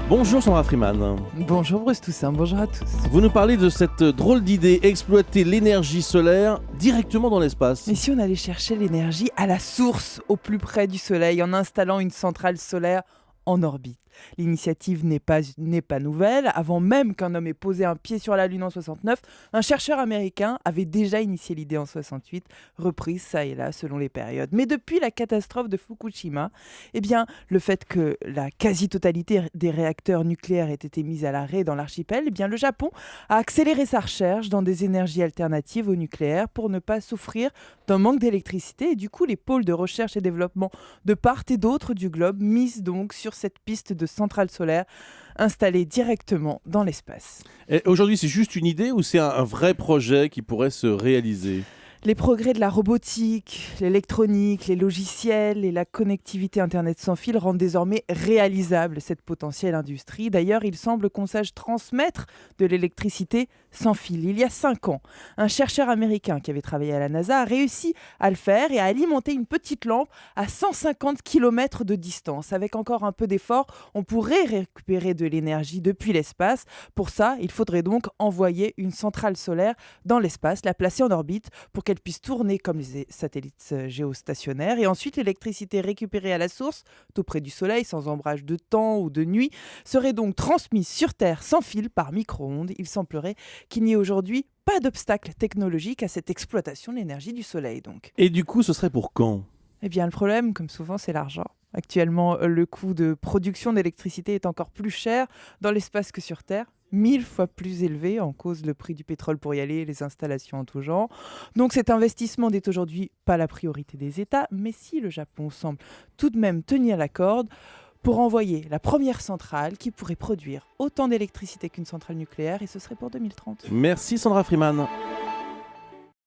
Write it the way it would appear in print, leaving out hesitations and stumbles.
Bonjour Sandra Freeman. Bonjour Bruce Toussaint, bonjour à tous. Vous nous parlez de cette drôle d'idée, exploiter l'énergie solaire directement dans l'espace. Et si on allait chercher l'énergie à la source, au plus près du Soleil, en installant une centrale solaire en orbite? L'initiative n'est pas nouvelle. Avant même qu'un homme ait posé un pied sur la Lune en 69, un chercheur américain avait déjà initié l'idée en 68, reprise ça et là selon les périodes. Mais depuis la catastrophe de Fukushima, eh bien, le fait que la quasi-totalité des réacteurs nucléaires ait été mise à l'arrêt dans l'archipel, eh bien, le Japon a accéléré sa recherche dans des énergies alternatives au nucléaire pour ne pas souffrir d'un manque d'électricité. Et du coup, les pôles de recherche et développement de part et d'autre du globe misent donc sur cette piste de centrale solaire installée directement dans l'espace. Et aujourd'hui, c'est juste une idée ou c'est un vrai projet qui pourrait se réaliser ? Les progrès de la robotique, l'électronique, les logiciels et la connectivité Internet sans fil rendent désormais réalisable cette potentielle industrie. D'ailleurs, il semble qu'on sache transmettre de l'électricité sans fil. Il y a 5 ans, un chercheur américain qui avait travaillé à la NASA a réussi à le faire et à alimenter une petite lampe à 150 km de distance. Avec encore un peu d'effort, on pourrait récupérer de l'énergie depuis l'espace. Pour ça, il faudrait donc envoyer une centrale solaire dans l'espace, la placer en orbite pour qu'elle puisse tourner comme les satellites géostationnaires, et ensuite l'électricité récupérée à la source, tout près du Soleil, sans ombrage de temps ou de nuit, serait donc transmise sur Terre sans fil par micro-ondes. Il semblerait qu'il n'y ait aujourd'hui pas d'obstacle technologique à cette exploitation de l'énergie du Soleil donc. Et du coup, ce serait pour quand ? Eh bien, le problème, comme souvent, c'est l'argent. Actuellement, le coût de production d'électricité est encore plus cher dans l'espace que sur Terre. 1000 fois plus élevé, en cause le prix du pétrole pour y aller, les installations en tout genre. Donc cet investissement n'est aujourd'hui pas la priorité des États, mais si le Japon semble tout de même tenir la corde pour envoyer la première centrale qui pourrait produire autant d'électricité qu'une centrale nucléaire, et ce serait pour 2030. Merci Sandra Freeman.